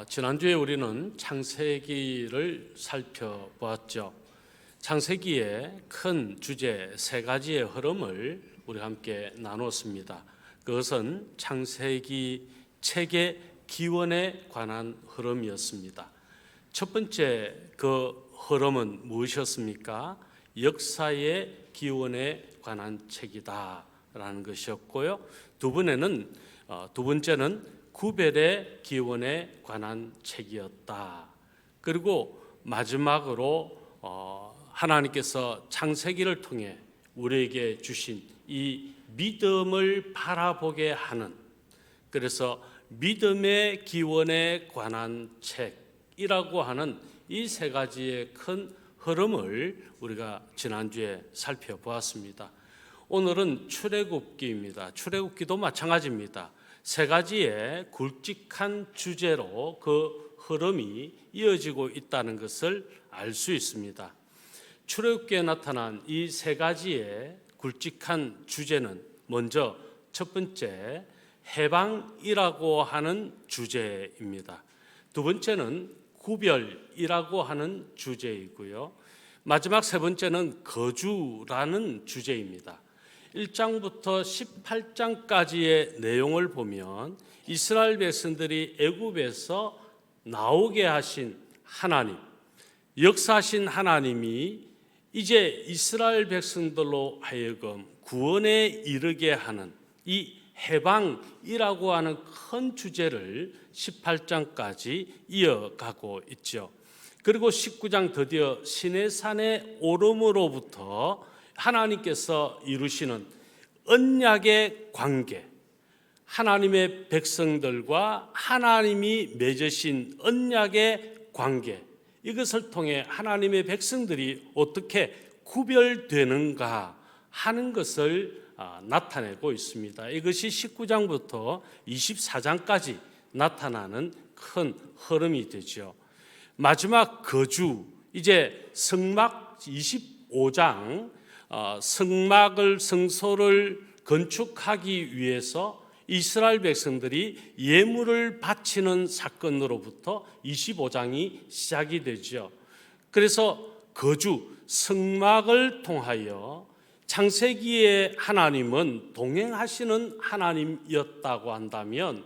지난주에 우리는 창세기를 살펴보았죠. 창세기의 큰 주제 세 가지의 흐름을 우리 함께 나눴습니다. 그것은 창세기 책의 기원에 관한 흐름이었습니다. 첫 번째 그 흐름은 무엇이었습니까? 역사의 기원에 관한 책이다라는 것이었고요. 두 번째는 구별의 기원에 관한 책이었다. 그리고 마지막으로 하나님께서 창세기를 통해 우리에게 주신 이 믿음을 바라보게 하는, 그래서 믿음의 기원에 관한 책이라고 하는 이 세 가지의 큰 흐름을 우리가 지난주에 살펴보았습니다. 오늘은 출애굽기입니다. 출애굽기도 마찬가지입니다. 세 가지의 굵직한 주제로 그 흐름이 이어지고 있다는 것을 알 수 있습니다. 출애굽기에 나타난 이 세 가지의 굵직한 주제는 먼저 첫 번째 해방이라고 하는 주제입니다. 두 번째는 구별이라고 하는 주제이고요. 마지막 세 번째는 거주라는 주제입니다. 1장부터 18장까지의 내용을 보면 이스라엘 백성들이 애굽에서 나오게 하신 하나님, 역사하신 하나님이 이제 이스라엘 백성들로 하여금 구원에 이르게 하는 이 해방이라고 하는 큰 주제를 18장까지 이어가고 있죠. 그리고 19장 드디어 시내산에 오름으로부터 하나님께서 이루시는 언약의 관계, 하나님의 백성들과 하나님이 맺으신 언약의 관계, 이것을 통해 하나님의 백성들이 어떻게 구별되는가 하는 것을 나타내고 있습니다. 이것이 19장부터 24장까지 나타나는 큰 흐름이 되죠. 마지막 거주, 이제 성막 25장 성소를 건축하기 위해서 이스라엘 백성들이 예물을 바치는 사건으로부터 25장이 시작이 되죠. 그래서 거주, 성막을 통하여 창세기의 하나님은 동행하시는 하나님이었다고 한다면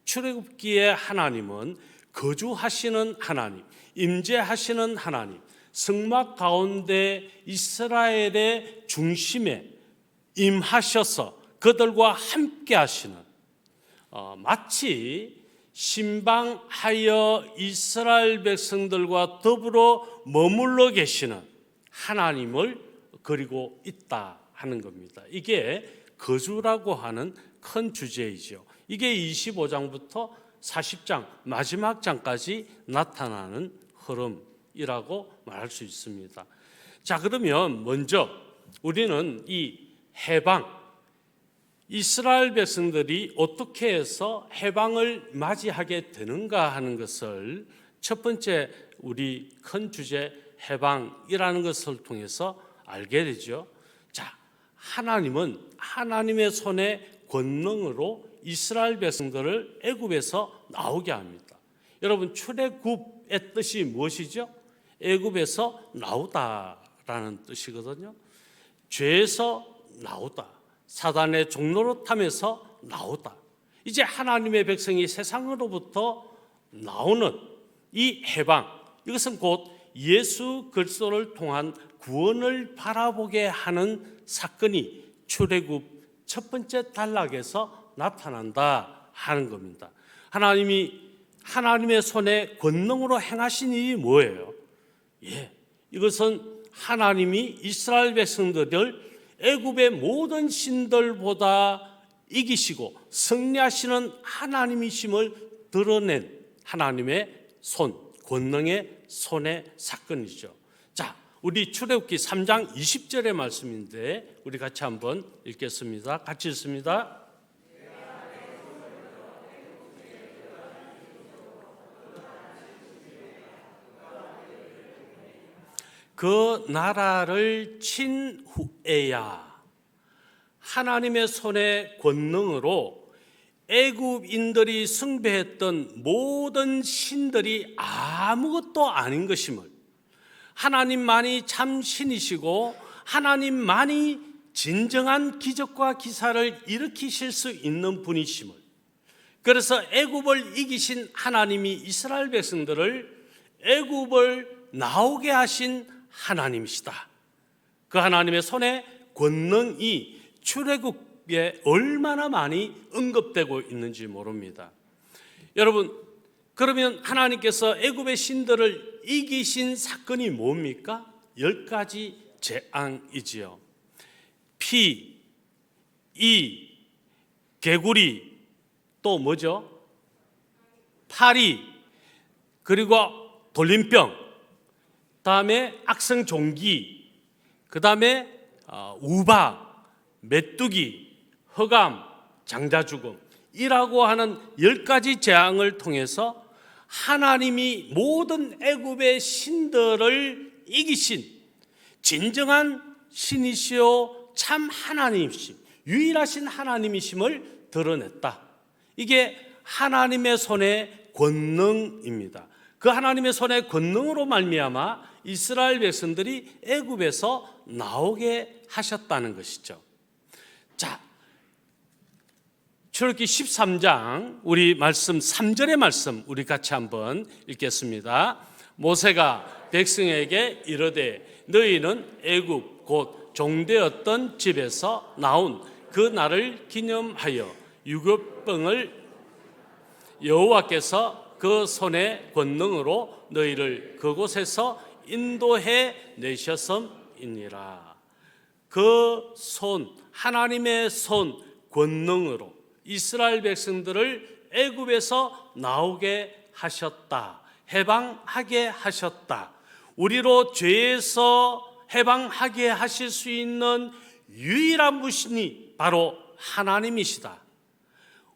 출애굽기의 하나님은 거주하시는 하나님, 임재하시는 하나님, 성막 가운데 이스라엘의 중심에 임하셔서 그들과 함께 하시는, 마치 신방하여 이스라엘 백성들과 더불어 머물러 계시는 하나님을 그리고 있다 하는 겁니다. 이게 거주라고 하는 큰 주제이죠. 이게 25장부터 40장 마지막 장까지 나타나는 흐름이라고 말할 수 있습니다. 자, 그러면 먼저 우리는 이 해방, 이스라엘 백성들이 어떻게 해서 해방을 맞이하게 되는가 하는 것을 첫 번째 우리 큰 주제 해방이라는 것을 통해서 알게 되죠. 자, 하나님은 하나님의 손의 권능으로 이스라엘 백성들을 애굽에서 나오게 합니다. 여러분, 출애굽의 뜻이 무엇이죠? 애굽에서 나오다라는 뜻이거든요. 죄에서 나오다, 사단의 종노릇함에서 나오다. 이제 하나님의 백성이 세상으로부터 나오는 이 해방, 이것은 곧 예수 그리스도를 통한 구원을 바라보게 하는 사건이 출애굽 첫 번째 단락에서 나타난다 하는 겁니다. 하나님이 하나님의 손에 권능으로 행하신 일이 뭐예요? 이것은 하나님이 이스라엘 백성들을 애굽의 모든 신들보다 이기시고 승리하시는 하나님이심을 드러낸 하나님의 손, 권능의 손의 사건이죠. 자, 우리 출애굽기 3장 20절의 말씀인데 우리 같이 한번 읽겠습니다. 같이 읽습니다. 그 나라를 친 후에야 하나님의 손의 권능으로 애굽인들이 숭배했던 모든 신들이 아무것도 아닌 것임을, 하나님만이 참 신이시고 하나님만이 진정한 기적과 기사를 일으키실 수 있는 분이심을, 그래서 애굽을 이기신 하나님이 이스라엘 백성들을 애굽을 나오게 하신 하나님이시다. 그 하나님의 손에 권능이 출애굽에 얼마나 많이 언급되고 있는지 모릅니다. 여러분, 그러면 하나님께서 애굽의 신들을 이기신 사건이 뭡니까? 10가지 재앙이지요. 피, 이, 개구리, 또 뭐죠? 파리, 그리고 돌림병, 다음에 악성종기, 그 다음에 우박, 메뚜기, 흑암, 장자죽음이라고 하는 10가지 재앙을 통해서 하나님이 모든 애굽의 신들을 이기신 진정한 신이시요 참 하나님이심, 유일하신 하나님이심을 드러냈다. 이게 하나님의 손의 권능입니다. 그 하나님의 손의 권능으로 말미암아 이스라엘 백성들이 애굽에서 나오게 하셨다는 것이죠. 자, 출애굽기 13장 우리 말씀 3절의 말씀 우리 같이 한번 읽겠습니다. 모세가 백성에게 이르되 너희는 애굽 곧 종되었던 집에서 나온 그 날을 기념하여 유교병을 여호와께서 그 손의 권능으로 너희를 그곳에서 인도해 내셨음이니라. 그 손, 하나님의 손 권능으로 이스라엘 백성들을 애굽에서 나오게 하셨다. 해방하게 하셨다. 우리로 죄에서 해방하게 하실 수 있는 유일한 분이 바로 하나님이시다.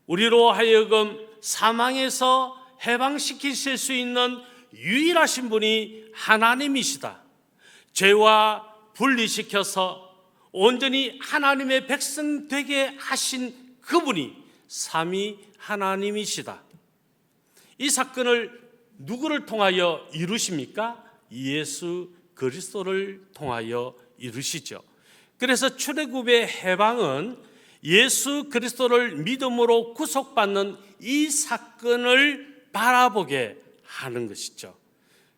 우리로 하여금 사망에서 해방시키실 수 있는 유일하신 분이 하나님이시다. 죄와 분리시켜서 온전히 하나님의 백성 되게 하신 그분이 삼위 하나님이시다. 이 사건을 누구를 통하여 이루십니까? 예수 그리스도를 통하여 이루시죠. 그래서 출애굽의 해방은 예수 그리스도를 믿음으로 구속받는 이 사건을 바라보게 하는 것이죠.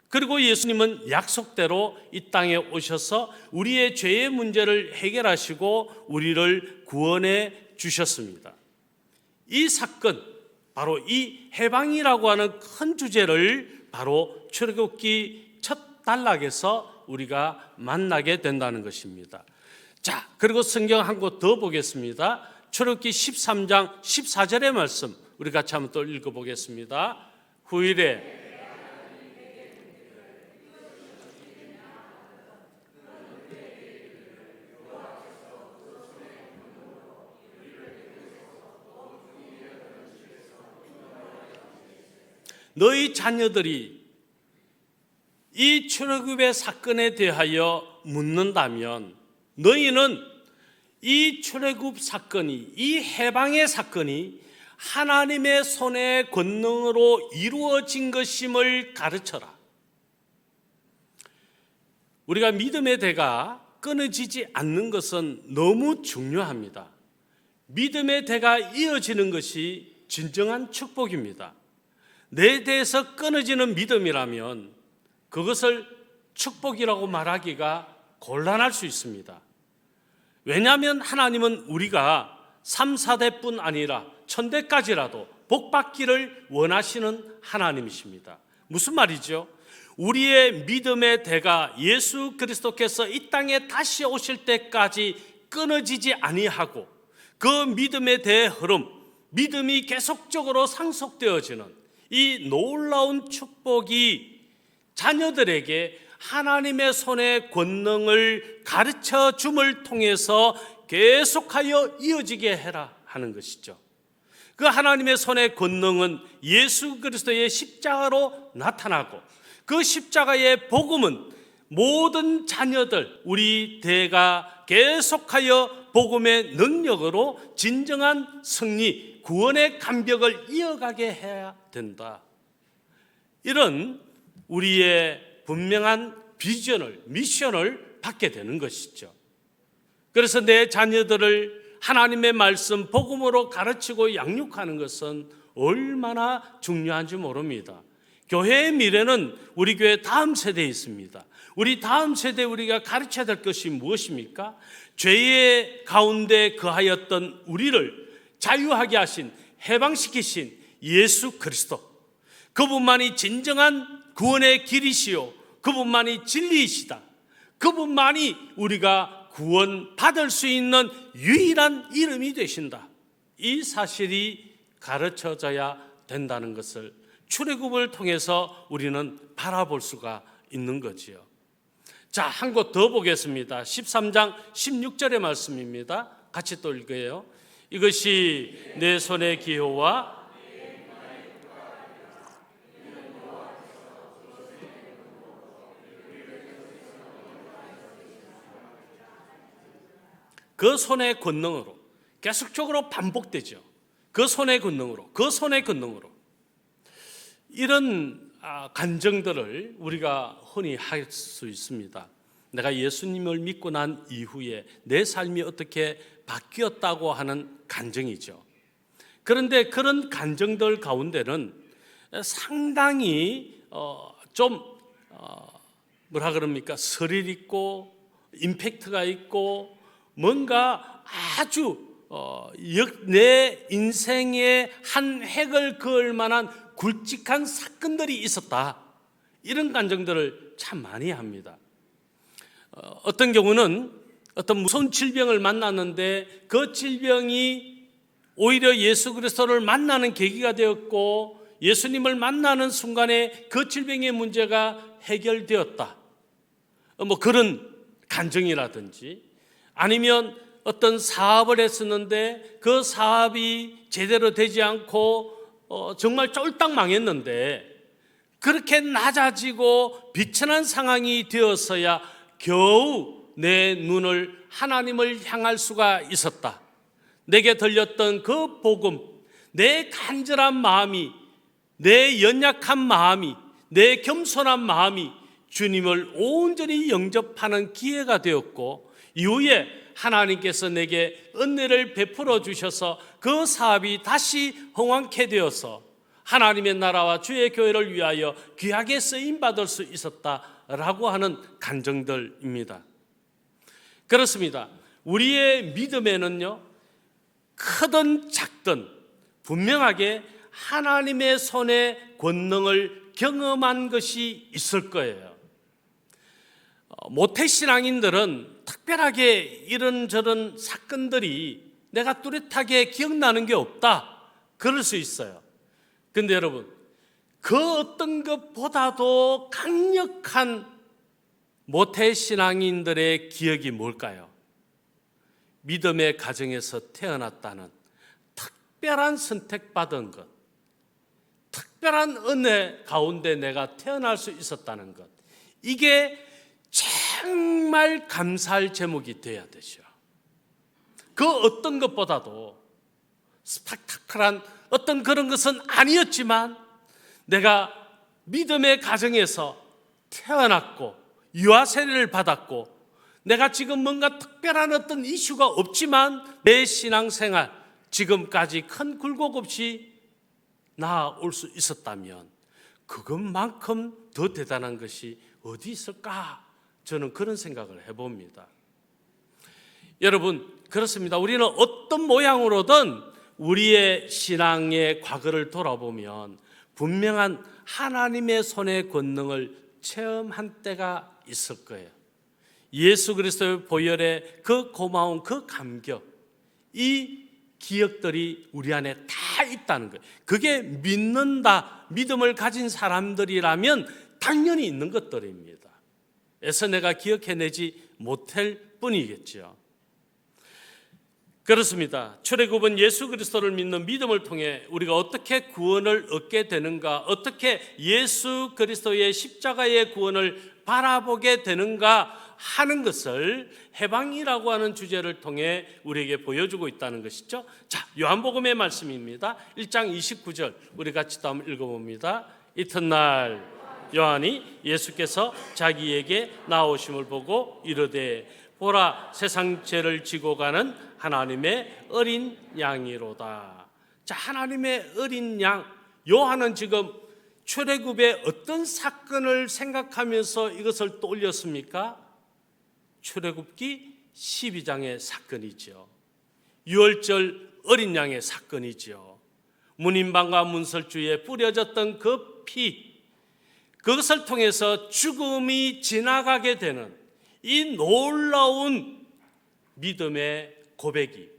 그리고 예수님은 약속대로 이 땅에 오셔서 우리의 죄의 문제를 해결하시고 우리를 구원해 주셨습니다. 이 사건, 바로 이 해방이라고 하는 큰 주제를 바로 출애굽기 첫 단락에서 우리가 만나게 된다는 것입니다. 자, 그리고 성경 한 곳 더 보겠습니다. 출애굽기 13장 14절의 말씀 우리 같이 한번 또 읽어보겠습니다. 후일에 너희 자녀들이 이 출애굽의 사건에 대하여 묻는다면 너희는 이 출애굽 사건이, 이 해방의 사건이 하나님의 손의 권능으로 이루어진 것임을 가르쳐라. 우리가 믿음의 대가 끊어지지 않는 것은 너무 중요합니다. 믿음의 대가 이어지는 것이 진정한 축복입니다. 내 대에서 끊어지는 믿음이라면 그것을 축복이라고 말하기가 곤란할 수 있습니다. 왜냐하면 하나님은 우리가 3, 4대뿐 아니라 1000대까지라도 복받기를 원하시는 하나님이십니다. 무슨 말이죠? 우리의 믿음의 대가 예수 그리스도께서 이 땅에 다시 오실 때까지 끊어지지 아니하고 그 믿음의 대 흐름, 믿음이 계속적으로 상속되어지는 이 놀라운 축복이 자녀들에게 하나님의 손의 권능을 가르쳐 줌을 통해서 계속하여 이어지게 해라 하는 것이죠. 그 하나님의 손의 권능은 예수 그리스도의 십자가로 나타나고 그 십자가의 복음은 모든 자녀들, 우리 대가 계속하여 복음의 능력으로 진정한 승리, 구원의 감격을 이어가게 해야 된다. 이런 우리의 분명한 비전을, 미션을 받게 되는 것이죠. 그래서 내 자녀들을 하나님의 말씀, 복음으로 가르치고 양육하는 것은 얼마나 중요한지 모릅니다. 교회의 미래는 우리 교회 다음 세대에 있습니다. 우리 다음 세대에 우리가 가르쳐야 될 것이 무엇입니까? 죄의 가운데 거하였던 우리를 자유하게 하신, 해방시키신 예수 그리스도, 그분만이 진정한 구원의 길이시요, 그분만이 진리이시다. 그분만이 우리가 구원받을 수 있는 유일한 이름이 되신다. 이 사실이 가르쳐져야 된다는 것을 출애굽을 통해서 우리는 바라볼 수가 있는 거지요. 자, 한 곳 더 보겠습니다. 13장 16절의 말씀입니다. 같이 또 읽어요. 이것이 내 손의 기호와 그 손의 권능으로, 계속적으로 반복되죠. 그 손의 권능으로, 그 손의 권능으로. 이런 간증들을 우리가 흔히 할 수 있습니다. 내가 예수님을 믿고 난 이후에 내 삶이 어떻게 바뀌었다고 하는 간증이죠. 그런데 그런 간증들 가운데는 상당히 뭐라 그럽니까? 스릴 있고 임팩트가 있고 뭔가 아주 내 인생의 한 획을 그을 만한 굵직한 사건들이 있었다. 이런 간증들을 참 많이 합니다. 어떤 경우는 어떤 무서운 질병을 만났는데 그 질병이 오히려 예수 그리스도를 만나는 계기가 되었고 예수님을 만나는 순간에 그 질병의 문제가 해결되었다. 뭐 그런 간증이라든지, 아니면 어떤 사업을 했었는데 그 사업이 제대로 되지 않고 정말 쫄딱 망했는데 그렇게 낮아지고 비천한 상황이 되어서야 겨우 내 눈을 하나님을 향할 수가 있었다. 내게 들렸던 그 복음, 내 간절한 마음이, 내 연약한 마음이, 내 겸손한 마음이 주님을 온전히 영접하는 기회가 되었고, 이후에 하나님께서 내게 은혜를 베풀어 주셔서 그 사업이 다시 흥왕케 되어서 하나님의 나라와 주의 교회를 위하여 귀하게 쓰임받을 수 있었다라고 하는 간증들입니다. 그렇습니다. 우리의 믿음에는요, 크든 작든 분명하게 하나님의 손의 권능을 경험한 것이 있을 거예요. 모태신앙인들은 특별하게 이런저런 사건들이 내가 뚜렷하게 기억나는 게 없다, 그럴 수 있어요. 근데 여러분, 그 어떤 것보다도 강력한 모태신앙인들의 기억이 뭘까요? 믿음의 가정에서 태어났다는 특별한 선택받은 것, 특별한 은혜 가운데 내가 태어날 수 있었다는 것, 이게 정말 감사할 제목이 되어야 되죠. 그 어떤 것보다도 스펙타클한 어떤 그런 것은 아니었지만 내가 믿음의 가정에서 태어났고 유아 세례를 받았고 내가 지금 뭔가 특별한 어떤 이슈가 없지만 내 신앙생활 지금까지 큰 굴곡 없이 나아올 수 있었다면 그것만큼 더 대단한 것이 어디 있을까? 저는 그런 생각을 해봅니다. 여러분, 그렇습니다. 우리는 어떤 모양으로든 우리의 신앙의 과거를 돌아보면 분명한 하나님의 손의 권능을 체험한 때가 있을 거예요. 예수 그리스도의 보혈의 그 고마운 그 감격, 이 기억들이 우리 안에 다 있다는 거예요. 그게 믿는다, 믿음을 가진 사람들이라면 당연히 있는 것들입니다. 애써 내가 기억해내지 못할 뿐이겠죠. 그렇습니다. 출애굽은 예수 그리스도를 믿는 믿음을 통해 우리가 어떻게 구원을 얻게 되는가, 어떻게 예수 그리스도의 십자가의 구원을 바라보게 되는가 하는 것을 해방이라고 하는 주제를 통해 우리에게 보여주고 있다는 것이죠. 자, 요한복음의 말씀입니다. 1장 29절 우리 같이 또 한번 읽어봅니다. 이튿날 요한이 예수께서 자기에게 나오심을 보고 이르되 보라, 세상 죄를 지고 가는 하나님의 어린 양이로다. 자, 하나님의 어린 양. 요한은 지금 출애굽의 어떤 사건을 생각하면서 이것을 떠올렸습니까? 출애굽기 12장의 사건이죠. 유월절 어린 양의 사건이죠. 문인방과 문설주에 뿌려졌던 그 피, 그것을 통해서 죽음이 지나가게 되는 이 놀라운 믿음의 고백이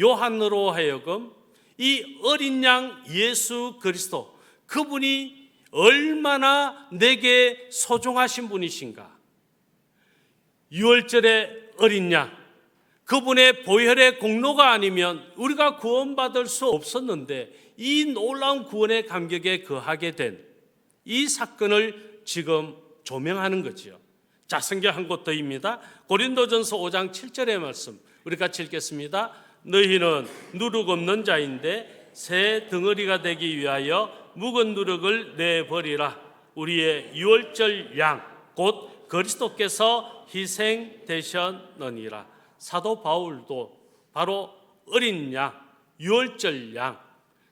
요한으로 하여금 이 어린 양 예수 그리스도, 그분이 얼마나 내게 소중하신 분이신가. 유월절의 어린 양, 그분의 보혈의 공로가 아니면 우리가 구원받을 수 없었는데 이 놀라운 구원의 감격에 거하게 된 이 사건을 지금 조명하는 거지요. 자, 성경 한 곳 더입니다. 고린도전서 5장 7절의 말씀 우리 같이 읽겠습니다. 너희는 누룩 없는 자인데 새 덩어리가 되기 위하여 묵은 누룩을 내버리라. 우리의 유월절 양 곧 그리스도께서 희생되셨느니라. 사도 바울도 바로 어린 양, 유월절 양,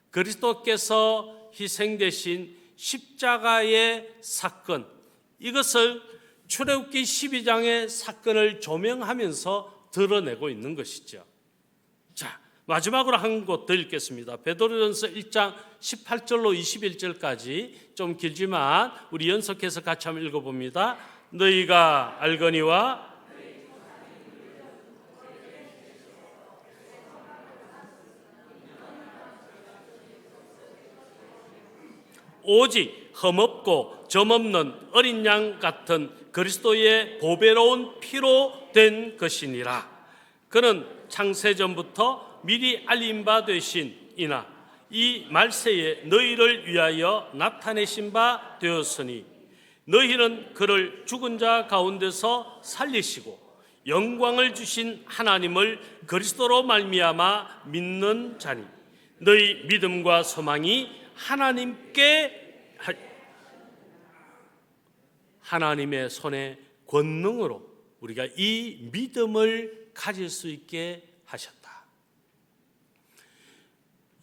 그리스도께서 희생되신 십자가의 사건, 이것을 출애굽기 12장의 사건을 조명하면서 드러내고 있는 것이죠. 자, 마지막으로 한 곳 더 읽겠습니다. 베드로전서 1장 18절로 21절까지 좀 길지만 우리 연속해서 같이 한번 읽어봅니다. 너희가 알거니와 오직 흠없고 점없는 어린 양 같은 그리스도의 보배로운 피로 된 것이니라. 그는 창세전부터 미리 알림 바 되신 이나 이 말세에 너희를 위하여 나타내신 바 되었으니 너희는 그를 죽은 자 가운데서 살리시고 영광을 주신 하나님을 그리스도로 말미암아 믿는 자니 너희 믿음과 소망이 하나님의 손의 권능으로 우리가 이 믿음을 가질 수 있게 하셨다.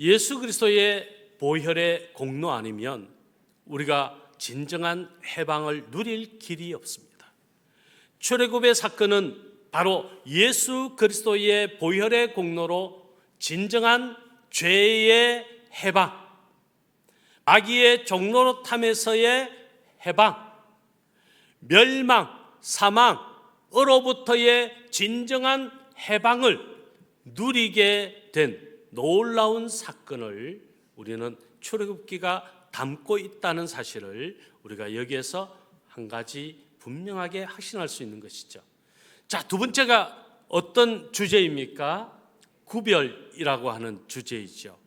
예수 그리스도의 보혈의 공로 아니면 우리가 진정한 해방을 누릴 길이 없습니다. 출애굽의 사건은 바로 예수 그리스도의 보혈의 공로로 진정한 죄의 해방, 마귀의 종노릇함에서의 해방, 멸망, 사망으로부터의 진정한 해방을 누리게 된 놀라운 사건을 우리는 출애굽기가 담고 있다는 사실을 우리가 여기에서 한 가지 분명하게 확신할 수 있는 것이죠. 자, 두 번째가 어떤 주제입니까? 구별이라고 하는 주제이죠.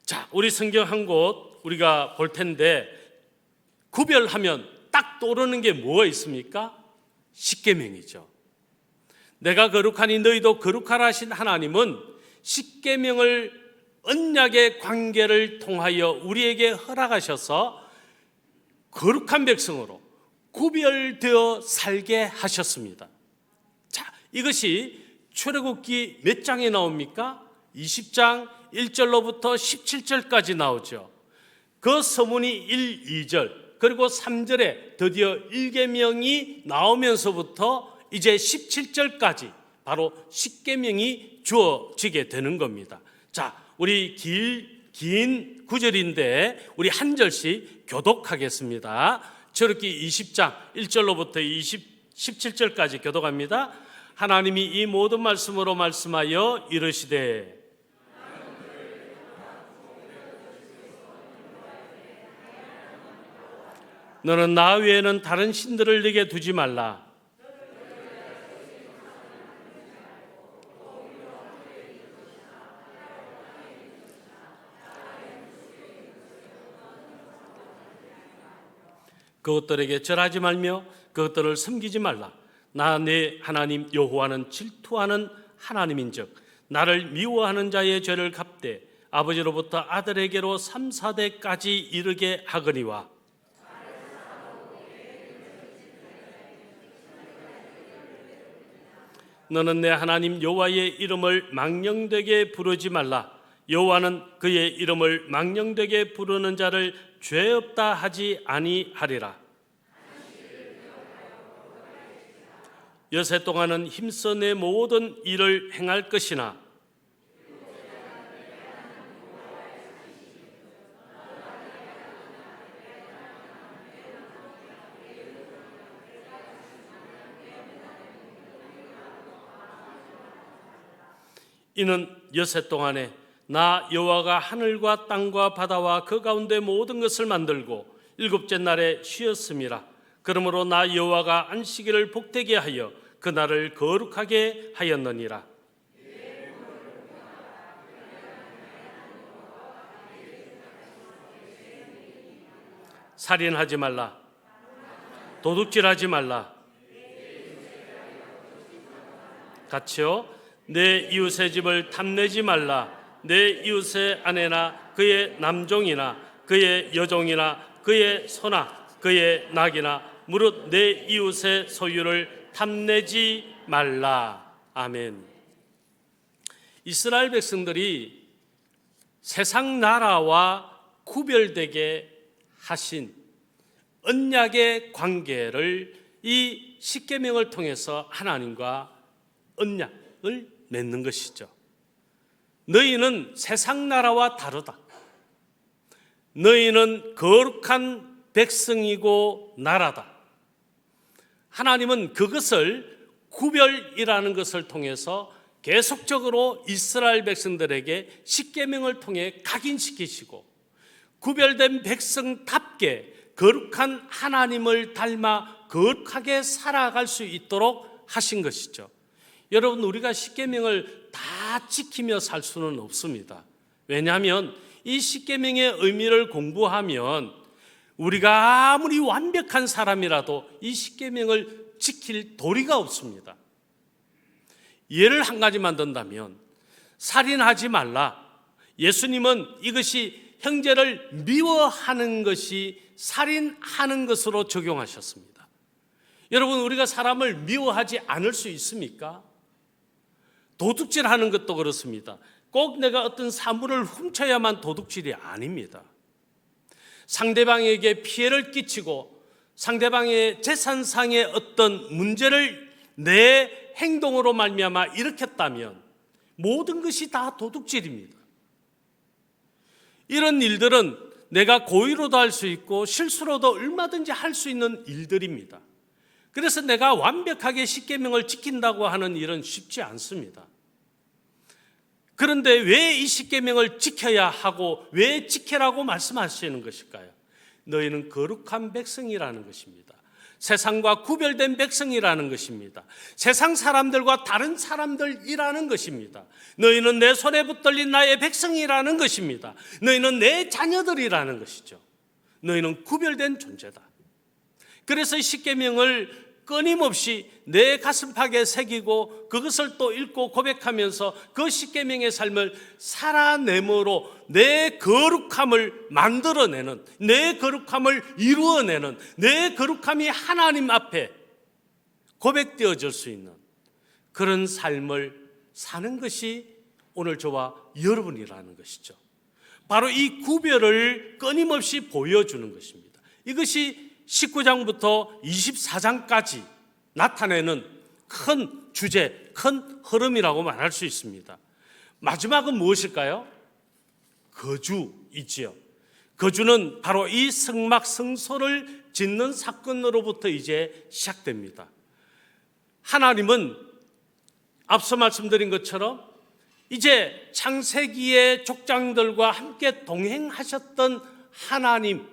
자, 우리 성경 한 곳 우리가 볼 텐데 구별하면 딱 떠오르는 게 뭐가 있습니까? 십계명이죠. 내가 거룩하니 너희도 거룩하라 하신 하나님은 십계명을 언약의 관계를 통하여 우리에게 허락하셔서 거룩한 백성으로 구별되어 살게 하셨습니다. 자, 이것이 출애굽기 몇 장에 나옵니까? 20장 1절로부터 17절까지 나오죠. 그 서문이 1, 2절 그리고 3절에 드디어 1계명이 나오면서부터 이제 17절까지 바로 십계명이 주어지게 되는 겁니다. 자, 우리 긴 구절인데 우리 한 절씩 교독하겠습니다. 출애굽기 20장 1절로부터 17절까지 교독합니다. 하나님이 이 모든 말씀으로 말씀하여 이르시되 너는 나 외에는 다른 신들을 네게 두지 말라. 그것들에게 절하지 말며 그것들을 섬기지 말라. 나 내 하나님 여호와는 질투하는 하나님인즉 나를 미워하는 자의 죄를 갚되 아버지로부터 아들에게로 3, 4대까지 이르게 하거니와 너는 내 하나님 여호와의 이름을 망령되게 부르지 말라. 여호와는 그의 이름을 망령되게 부르는 자를 죄 없다 하지 아니하리라. 여세 동안은 힘써 내 모든 일을 행할 것이나 이는 여세 동안에 나 여호와가 하늘과 땅과 바다와 그 가운데 모든 것을 만들고 일곱째 날에 쉬었음이라. 그러므로 나 여호와가 안식일을 복되게 하여 그 날을 거룩하게 하였느니라. 살인하지 말라. 도둑질하지 말라. 같이요. 내 이웃의 집을 탐내지 말라. 내 이웃의 아내나 그의 남종이나 그의 여종이나 그의 소나 그의 낙이나 무릇 내 이웃의 소유를 탐내지 말라. 아멘. 이스라엘 백성들이 세상 나라와 구별되게 하신 언약의 관계를 이 십계명을 통해서 하나님과 언약을 맺는 것이죠. 너희는 세상 나라와 다르다. 너희는 거룩한 백성이고 나라다. 하나님은 그것을 구별이라는 것을 통해서 계속적으로 이스라엘 백성들에게 십계명을 통해 각인시키시고 구별된 백성답게 거룩한 하나님을 닮아 거룩하게 살아갈 수 있도록 하신 것이죠. 여러분, 우리가 십계명을 다 지키며 살 수는 없습니다. 왜냐하면 이 십계명의 의미를 공부하면 우리가 아무리 완벽한 사람이라도 이 십계명을 지킬 도리가 없습니다. 예를 한 가지만 든다면 살인하지 말라. 예수님은 이것이 형제를 미워하는 것이 살인하는 것으로 적용하셨습니다. 여러분, 우리가 사람을 미워하지 않을 수 있습니까? 도둑질하는 것도 그렇습니다. 꼭 내가 어떤 사물을 훔쳐야만 도둑질이 아닙니다. 상대방에게 피해를 끼치고 상대방의 재산상의 어떤 문제를 내 행동으로 말미암아 일으켰다면 모든 것이 다 도둑질입니다. 이런 일들은 내가 고의로도 할 수 있고 실수로도 얼마든지 할 수 있는 일들입니다. 그래서 내가 완벽하게 십계명을 지킨다고 하는 일은 쉽지 않습니다. 그런데 왜 이 십계명을 지켜야 하고 왜 지키라고 말씀하시는 것일까요? 너희는 거룩한 백성이라는 것입니다. 세상과 구별된 백성이라는 것입니다. 세상 사람들과 다른 사람들이라는 것입니다. 너희는 내 손에 붙들린 나의 백성이라는 것입니다. 너희는 내 자녀들이라는 것이죠. 너희는 구별된 존재다. 그래서 이 십계명을 끊임없이 내 가슴팍에 새기고 그것을 또 읽고 고백하면서 그 십계명의 삶을 살아내므로 내 거룩함을 만들어내는, 내 거룩함을 이루어내는, 내 거룩함이 하나님 앞에 고백되어질 수 있는 그런 삶을 사는 것이 오늘 저와 여러분이라는 것이죠. 바로 이 구별을 끊임없이 보여주는 것입니다. 이것이 19장부터 24장까지 나타내는 큰 주제, 큰 흐름이라고 말할 수 있습니다. 마지막은 무엇일까요? 거주이지요. 거주는 바로 이 성막 성소를 짓는 사건으로부터 이제 시작됩니다. 하나님은 앞서 말씀드린 것처럼 이제 창세기의 족장들과 함께 동행하셨던 하나님,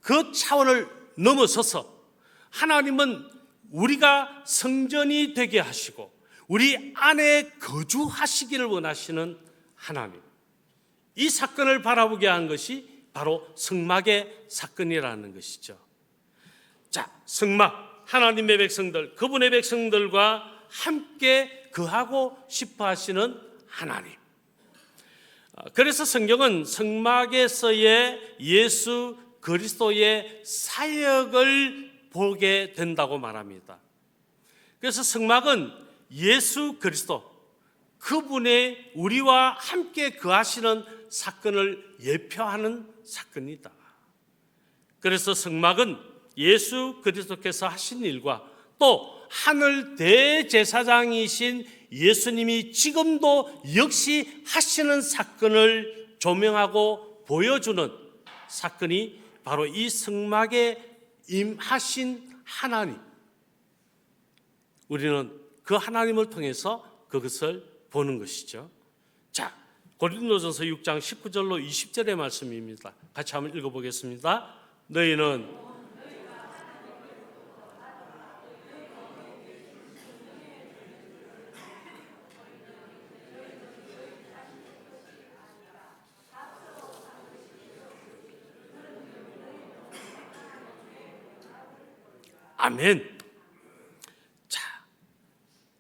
그 차원을 넘어서서 하나님은 우리가 성전이 되게 하시고 우리 안에 거주하시기를 원하시는 하나님, 이 사건을 바라보게 한 것이 바로 성막의 사건이라는 것이죠. 자, 성막, 하나님의 백성들, 그분의 백성들과 함께 거하고 싶어 하시는 하나님. 그래서 성경은 성막에서의 예수 그리스도의 사역을 보게 된다고 말합니다. 그래서 성막은 예수 그리스도, 그분의 우리와 함께 거하시는 사건을 예표하는 사건이다. 그래서 성막은 예수 그리스도께서 하신 일과 또 하늘 대제사장이신 예수님이 지금도 역시 하시는 사건을 조명하고 보여주는 사건이 바로 이 성막에 임하신 하나님. 우리는 그 하나님을 통해서 그것을 보는 것이죠. 자, 고린도전서 6장 19절로 20절의 말씀입니다. 같이 한번 읽어보겠습니다. 너희는 아멘. 자,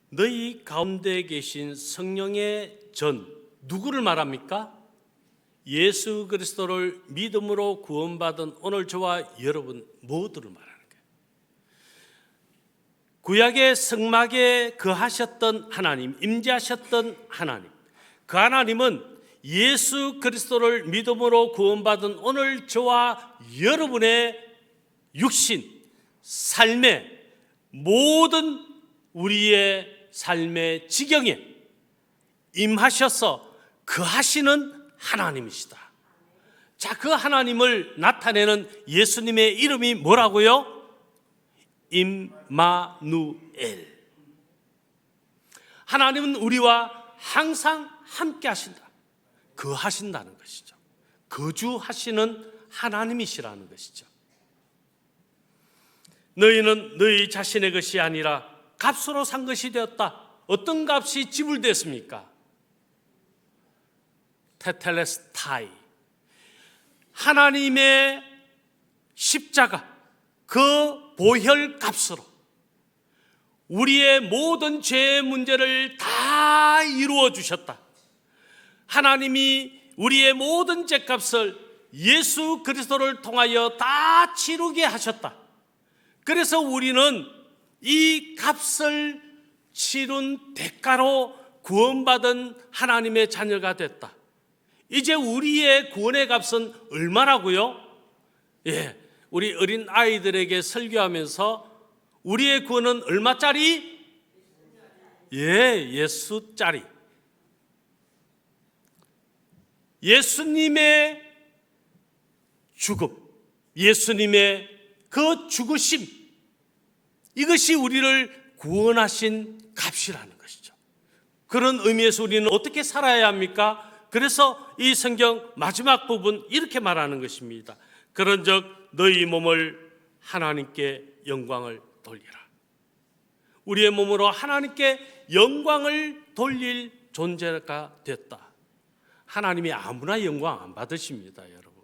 너희 가운데 계신 성령의 전, 누구를 말합니까? 예수 그리스도를 믿음으로 구원받은 오늘 저와 여러분 모두를 말하는 거예요. 구약의 성막에 거하셨던 하나님, 임재하셨던 하나님, 그 하나님은 예수 그리스도를 믿음으로 구원받은 오늘 저와 여러분의 육신, 삶의 모든 우리의 삶의 지경에 임하셔서 거하시는 하나님이시다. 자, 그 하나님을 나타내는 예수님의 이름이 뭐라고요? 임마누엘. 하나님은 우리와 항상 함께 하신다. 거하신다는 것이죠. 거주하시는 하나님이시라는 것이죠. 너희는 너희 자신의 것이 아니라 값으로 산 것이 되었다. 어떤 값이 지불됐습니까? 테텔레스타이, 하나님의 십자가, 그 보혈 값으로 우리의 모든 죄의 문제를 다 이루어 주셨다. 하나님이 우리의 모든 죄값을 예수 그리스도를 통하여 다 치르게 하셨다. 그래서 우리는 이 값을 치른 대가로 구원받은 하나님의 자녀가 됐다. 이제 우리의 구원의 값은 얼마라고요? 예, 우리 어린 아이들에게 설교하면서 우리의 구원은 얼마짜리? 예, 예수짜리. 예수님의 죽음, 예수님의 그 죽으심, 이것이 우리를 구원하신 값이라는 것이죠. 그런 의미에서 우리는 어떻게 살아야 합니까? 그래서 이 성경 마지막 부분 이렇게 말하는 것입니다. 그런즉 너희 몸을 하나님께 영광을 돌리라. 우리의 몸으로 하나님께 영광을 돌릴 존재가 됐다. 하나님이 아무나 영광 안 받으십니다, 여러분.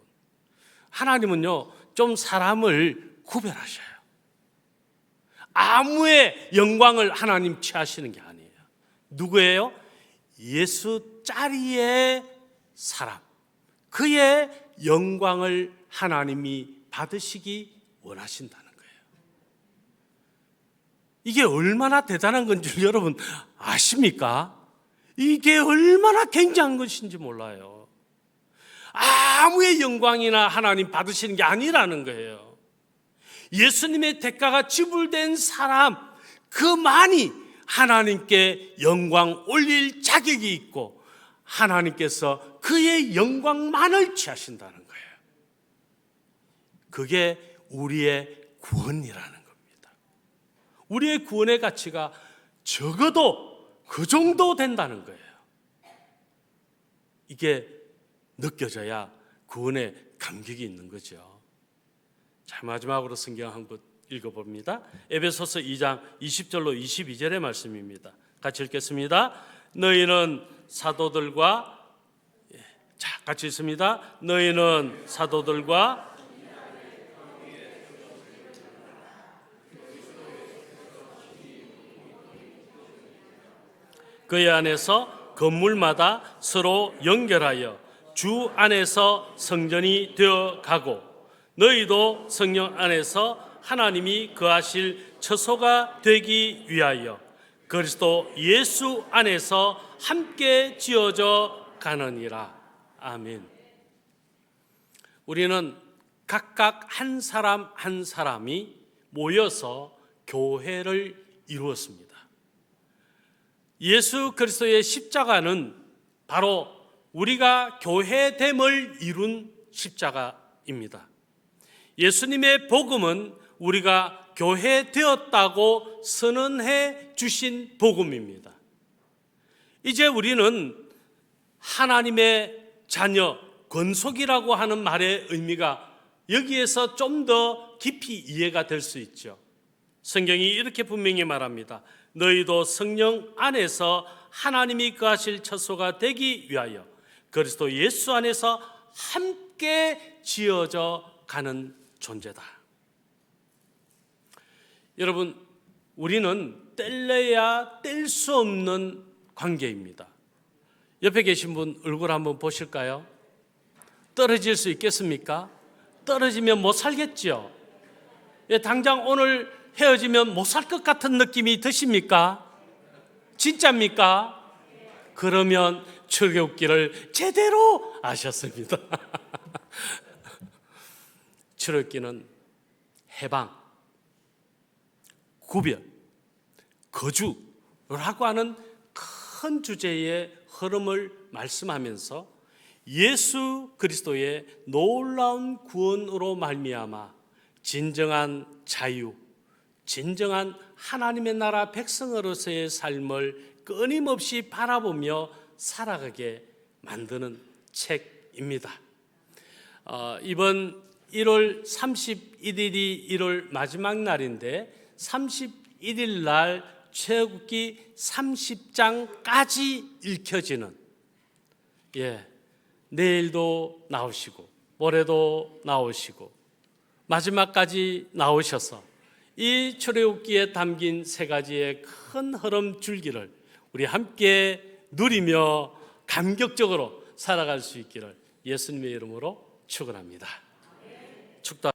하나님은요, 좀 사람을 구별하셔요. 아무의 영광을 하나님 취하시는 게 아니에요. 누구예요? 예수 짜리의 사람, 그의 영광을 하나님이 받으시기 원하신다는 거예요. 이게 얼마나 대단한 건지 여러분 아십니까? 이게 얼마나 굉장한 것인지 몰라요. 아무의 영광이나 하나님 받으시는 게 아니라는 거예요. 예수님의 대가가 지불된 사람, 그만이 하나님께 영광 올릴 자격이 있고 하나님께서 그의 영광만을 취하신다는 거예요. 그게 우리의 구원이라는 겁니다. 우리의 구원의 가치가 적어도 그 정도 된다는 거예요. 이게 느껴져야 구원의 감격이 있는 거죠. 자, 마지막으로 성경 한 번 읽어봅니다. 에베소서 2장 20절로 22절의 말씀입니다. 같이 읽겠습니다. 너희는 사도들과, 자, 같이 읽습니다. 너희는 사도들과 그의 안에서 건물마다 서로 연결하여 주 안에서 성전이 되어 가고 너희도 성령 안에서 하나님이 거하실 처소가 되기 위하여 그리스도 예수 안에서 함께 지어져 가느니라. 아멘. 우리는 각각 한 사람 한 사람이 모여서 교회를 이루었습니다. 예수 그리스도의 십자가는 바로 우리가 교회됨을 이룬 십자가입니다. 예수님의 복음은 우리가 교회되었다고 선언해 주신 복음입니다. 이제 우리는 하나님의 자녀, 권속이라고 하는 말의 의미가 여기에서 좀 더 깊이 이해가 될 수 있죠. 성경이 이렇게 분명히 말합니다. 너희도 성령 안에서 하나님이 거하실 처소가 되기 위하여 그리스도 예수 안에서 함께 지어져 가는 존재다. 여러분, 우리는 뗄래야 뗄 수 없는 관계입니다. 옆에 계신 분 얼굴 한번 보실까요? 떨어질 수 있겠습니까? 떨어지면 못 살겠죠? 당장 오늘 헤어지면 못 살 것 같은 느낌이 드십니까? 진짜입니까? 그러면 출애굽기를 제대로 아셨습니다. 출애굽기는 해방, 구별, 거주라고 하는 큰 주제의 흐름을 말씀하면서 예수 그리스도의 놀라운 구원으로 말미암아 진정한 자유, 진정한 하나님의 나라 백성으로서의 삶을 끊임없이 바라보며 살아가게 만드는 책입니다. 이번 1월 31일이 1월 마지막 날인데 31일 날 출애굽기 30장까지 읽혀지는, 내일도 나오시고 모레도 나오시고 마지막까지 나오셔서 이 출애굽기에 담긴 세 가지의 큰 흐름 줄기를 우리 함께 누리며 감격적으로 살아갈 수 있기를 예수님의 이름으로 축원합니다. 축도